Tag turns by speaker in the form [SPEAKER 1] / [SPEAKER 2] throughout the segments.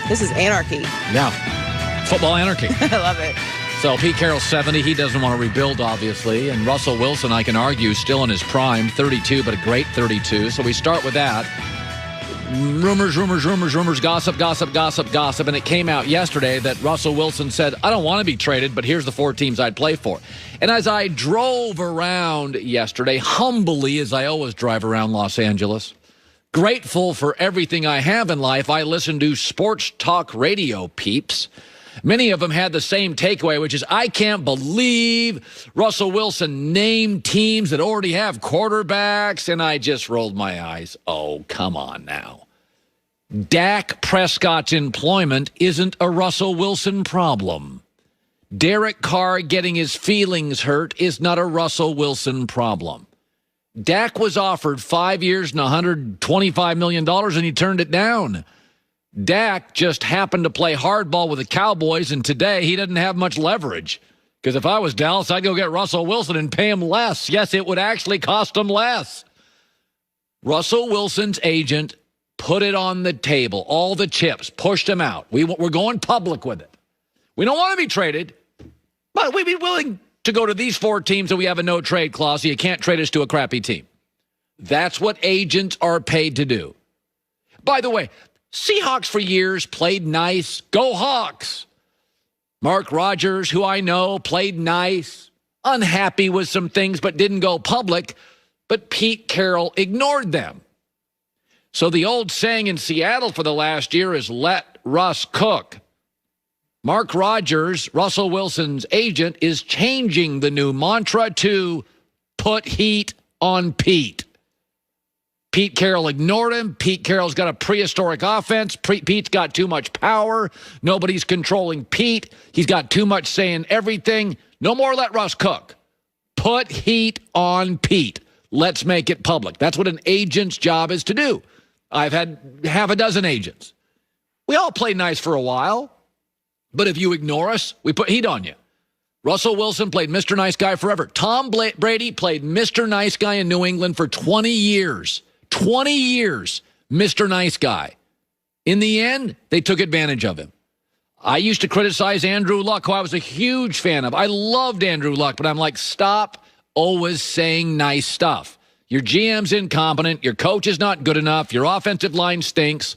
[SPEAKER 1] This is anarchy.
[SPEAKER 2] Yeah. Football anarchy.
[SPEAKER 1] I love it.
[SPEAKER 2] So Pete Carroll's 70. He doesn't want to rebuild, obviously. And Russell Wilson, I can argue, still in his prime, 32, but a great 32. So we start with that. Rumors, gossip. And it came out yesterday that Russell Wilson said, I don't want to be traded, but here's the 4 teams I'd play for. And as I drove around yesterday, humbly, as I always drive around Los Angeles, grateful for everything I have in life, I listen to sports talk radio peeps. Many of them had the same takeaway, which is, I can't believe Russell Wilson named teams that already have quarterbacks, and I just rolled my eyes. Oh, come on now. Dak Prescott's employment isn't a Russell Wilson problem. Derek Carr getting his feelings hurt is not a Russell Wilson problem. Dak was offered 5 years and $125 million, and he turned it down. Dak just happened to play hardball with the Cowboys, and today he doesn't have much leverage. Because if I was Dallas, I'd go get Russell Wilson and pay him less. Yes, it would actually cost him less. Russell Wilson's agent put it on the table, all the chips, pushed him out. We're going public with it. We don't want to be traded, but we'd be willing to go to these 4 teams that we have a no-trade clause, so you can't trade us to a crappy team. That's what agents are paid to do. By the way, Seahawks for years played nice. Go Hawks. Mark Rodgers, who I know, played nice. Unhappy with some things, but didn't go public. But Pete Carroll ignored them. So the old saying in Seattle for the last year is, let Russ cook. Mark Rodgers, Russell Wilson's agent, is changing the new mantra to put heat on Pete. Pete Carroll ignored him. Pete Carroll's got a prehistoric offense. Pete's got too much power. Nobody's controlling Pete. He's got too much say in everything. No more let Russ cook. Put heat on Pete. Let's make it public. That's what an agent's job is to do. I've had half a dozen agents. We all play nice for a while, but if you ignore us, we put heat on you. Russell Wilson played Mr. Nice Guy forever. Tom Brady played Mr. Nice Guy in New England for 20 years. 20 years, Mr. Nice Guy. In the end, they took advantage of him. I used to criticize Andrew Luck, who I was a huge fan of. I loved Andrew Luck, but I'm like, stop always saying nice stuff. Your GM's incompetent. Your coach is not good enough. Your offensive line stinks.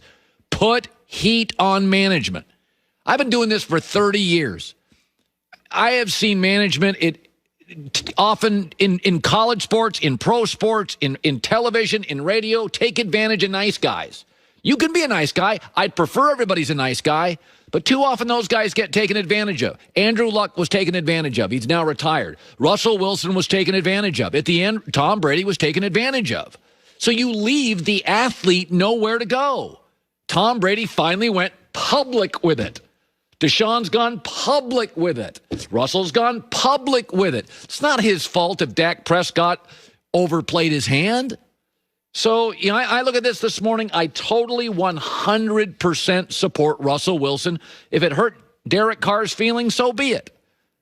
[SPEAKER 2] Put heat on management. I've been doing this for 30 years. I have seen management often in college sports, in pro sports, in television, in radio, take advantage of nice guys. You can be a nice guy. I'd prefer everybody's a nice guy, but too often those guys get taken advantage of. Andrew Luck was taken advantage of. He's now retired. Russell Wilson was taken advantage of. At the end, Tom Brady was taken advantage of. So you leave the athlete nowhere to go. Tom Brady finally went public with it. Deshaun's gone public with it. Russell's gone public with it. It's not his fault if Dak Prescott overplayed his hand. So, I look at this morning. I totally 100% support Russell Wilson. If it hurt Derek Carr's feelings, so be it.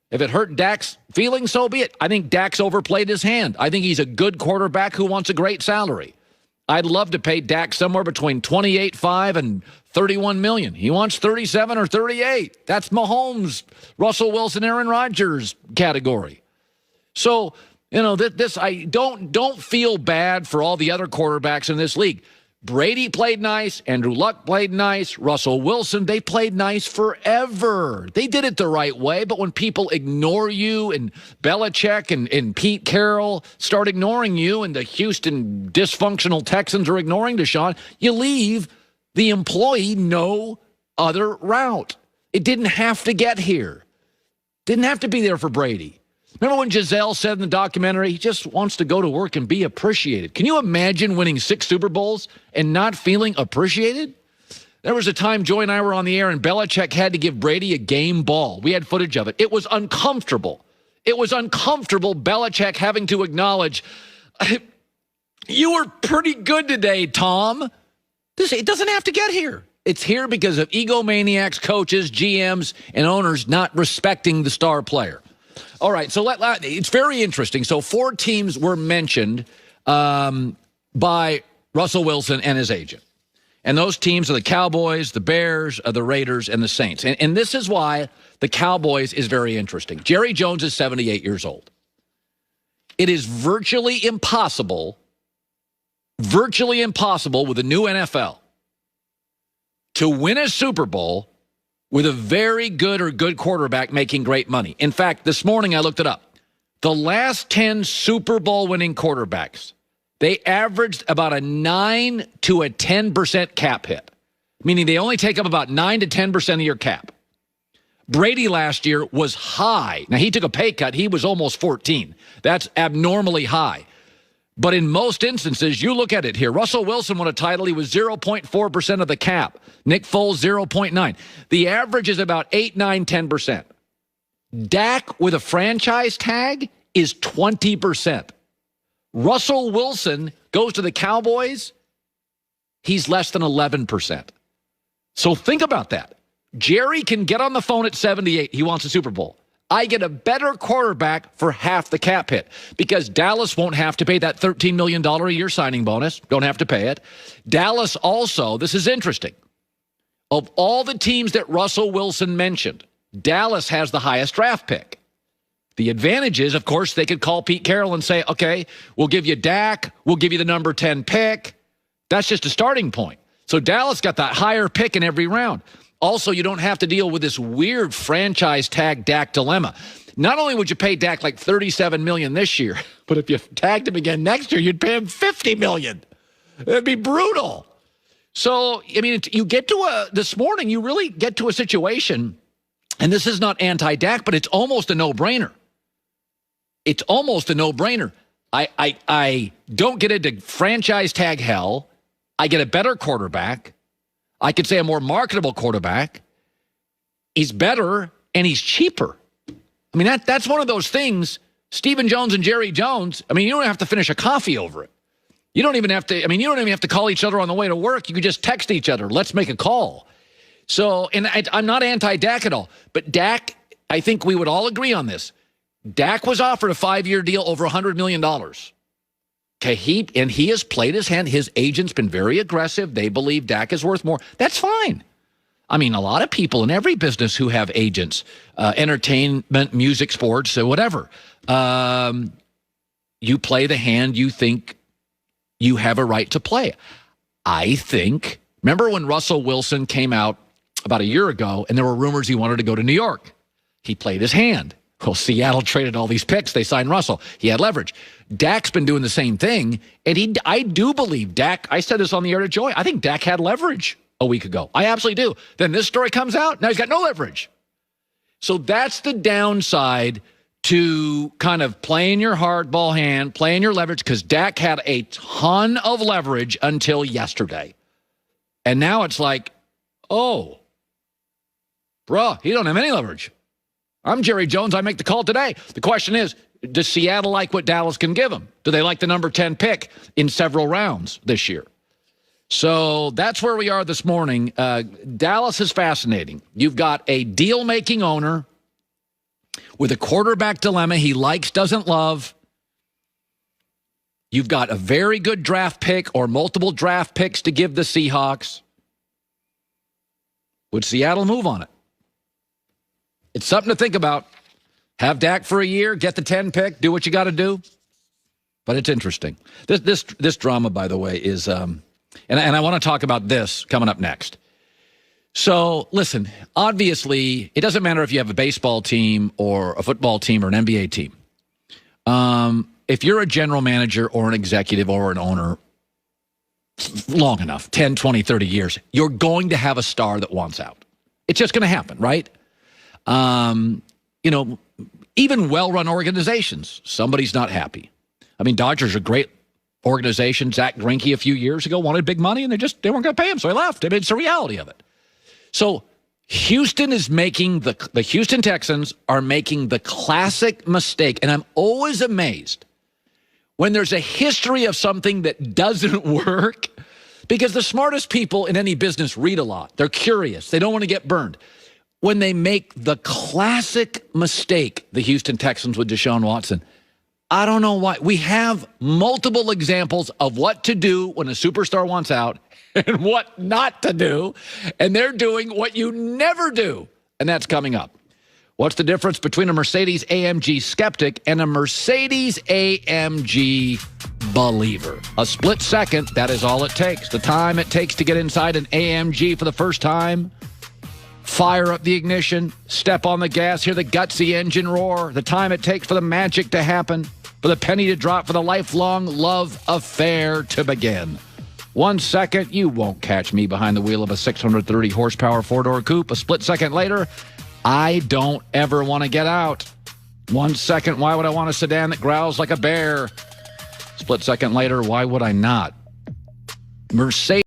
[SPEAKER 2] If it hurt Dak's feelings, so be it. I think Dak's overplayed his hand. I think he's a good quarterback who wants a great salary. I'd love to pay Dak somewhere between $28.5 and $31 million. He wants 37 or 38. That's Mahomes, Russell Wilson, Aaron Rodgers category. So, this I don't feel bad for all the other quarterbacks in this league. Brady played nice. Andrew Luck played nice. Russell Wilson, they played nice forever. They did it the right way, but when people ignore you and Belichick and Pete Carroll start ignoring you and the Houston dysfunctional Texans are ignoring Deshaun, you leave the employee no other route. It didn't have to get here. Didn't have to be there for Brady. Remember when Giselle said in the documentary, he just wants to go to work and be appreciated. Can you imagine winning 6 Super Bowls and not feeling appreciated? There was a time Joy and I were on the air and Belichick had to give Brady a game ball. We had footage of it. It was uncomfortable. It was uncomfortable, Belichick having to acknowledge, you were pretty good today, Tom. It doesn't have to get here. It's here because of egomaniacs, coaches, GMs, and owners not respecting the star player. All right, so it's very interesting. So 4 teams were mentioned by Russell Wilson and his agent. And those teams are the Cowboys, the Bears, the Raiders, and the Saints. And this is why the Cowboys is very interesting. Jerry Jones is 78 years old. It is virtually impossible with the new NFL to win a Super Bowl with a very good or good quarterback making great money. In fact, this morning I looked it up. The last 10 Super Bowl winning quarterbacks, they averaged about a 9 to a 10% cap hit, meaning they only take up about 9 to 10% of your cap. Brady last year was high. Now, he took a pay cut. He was almost 14. That's abnormally high. But in most instances, you look at it here. Russell Wilson won a title. He was 0.4% of the cap. Nick Foles, 0.9. The average is about 8, 9, 10%. Dak with a franchise tag is 20%. Russell Wilson goes to the Cowboys. He's less than 11%. So think about that. Jerry can get on the phone at 78. He wants a Super Bowl. I get a better quarterback for half the cap hit because Dallas won't have to pay that $13 million a year signing bonus. Don't have to pay it. Dallas also, this is interesting. Of all the teams that Russell Wilson mentioned, Dallas has the highest draft pick. The advantage is, of course, they could call Pete Carroll and say, okay, we'll give you Dak. We'll give you the number 10 pick. That's just a starting point. So Dallas got that higher pick in every round. Also, you don't have to deal with this weird franchise tag Dak dilemma. Not only would you pay Dak like $37 million this year, but if you tagged him again next year, you'd pay him $50 million. It'd be brutal. So, I mean, you get to this morning, you really get to a situation, and this is not anti-Dak, but it's almost a no-brainer. It's almost a no-brainer. I don't get into franchise tag hell. I get a better quarterback. I could say a more marketable quarterback. He's better, and he's cheaper. I mean, that's one of those things. Stephen Jones and Jerry Jones, I mean, you don't have to finish a coffee over it. You don't even have to call each other on the way to work. You could just text each other. Let's make a call. So, and I'm not anti-Dak at all. But Dak, I think we would all agree on this. Dak was offered a 5-year deal over $100 million. Okay, he has played his hand. His agent's been very aggressive. They believe Dak is worth more. That's fine. I mean, a lot of people in every business who have agents, entertainment, music, sports, whatever. You play the hand you think you have a right to play. I think, remember when Russell Wilson came out about a year ago and there were rumors he wanted to go to New York? He played his hand. Well, Seattle traded all these picks. They signed Russell. He had leverage. Dak's been doing the same thing. And I do believe Dak, I said this on the air to Joy, I think Dak had leverage a week ago. I absolutely do. Then this story comes out. Now he's got no leverage. So that's the downside to kind of playing your hardball hand, playing your leverage, because Dak had a ton of leverage until yesterday. And now it's like, oh, bruh, he don't have any leverage. I'm Jerry Jones. I make the call today. The question is, does Seattle like what Dallas can give them? Do they like the number 10 pick in several rounds this year? So that's where we are this morning. Dallas is fascinating. You've got a deal-making owner with a quarterback dilemma he likes, doesn't love. You've got a very good draft pick or multiple draft picks to give the Seahawks. Would Seattle move on it? It's something to think about. Have Dak for a year, get the 10 pick, do what you got to do. But it's interesting. This drama, by the way, is, and I want to talk about this coming up next. So, listen, obviously, it doesn't matter if you have a baseball team or a football team or an NBA team. If you're a general manager or an executive or an owner long enough, 10, 20, 30 years, you're going to have a star that wants out. It's just going to happen, right? Even well-run organizations, somebody's not happy. I mean, Dodgers are a great organization. Zach Greinke a few years ago wanted big money, and they weren't going to pay him, so he left. I mean, it's the reality of it. So Houston is making the Houston Texans are making the classic mistake, and I'm always amazed when there's a history of something that doesn't work, because the smartest people in any business read a lot. They're curious. They don't want to get burned. When they make the classic mistake, the Houston Texans with Deshaun Watson, I don't know why. We have multiple examples of what to do when a superstar wants out and what not to do, and they're doing what you never do, and that's coming up. What's the difference between a Mercedes-AMG skeptic and a Mercedes-AMG believer? A split second, that is all it takes. The time it takes to get inside an AMG for the first time, fire up the ignition, step on the gas, hear the gutsy engine roar, the time it takes for the magic to happen, for the penny to drop, for the lifelong love affair to begin. 1 second, you won't catch me behind the wheel of a 630 horsepower four-door coupe. A split second later, I don't ever want to get out. 1 second, why would I want a sedan that growls like a bear? Split second later, why would I not? Mercedes.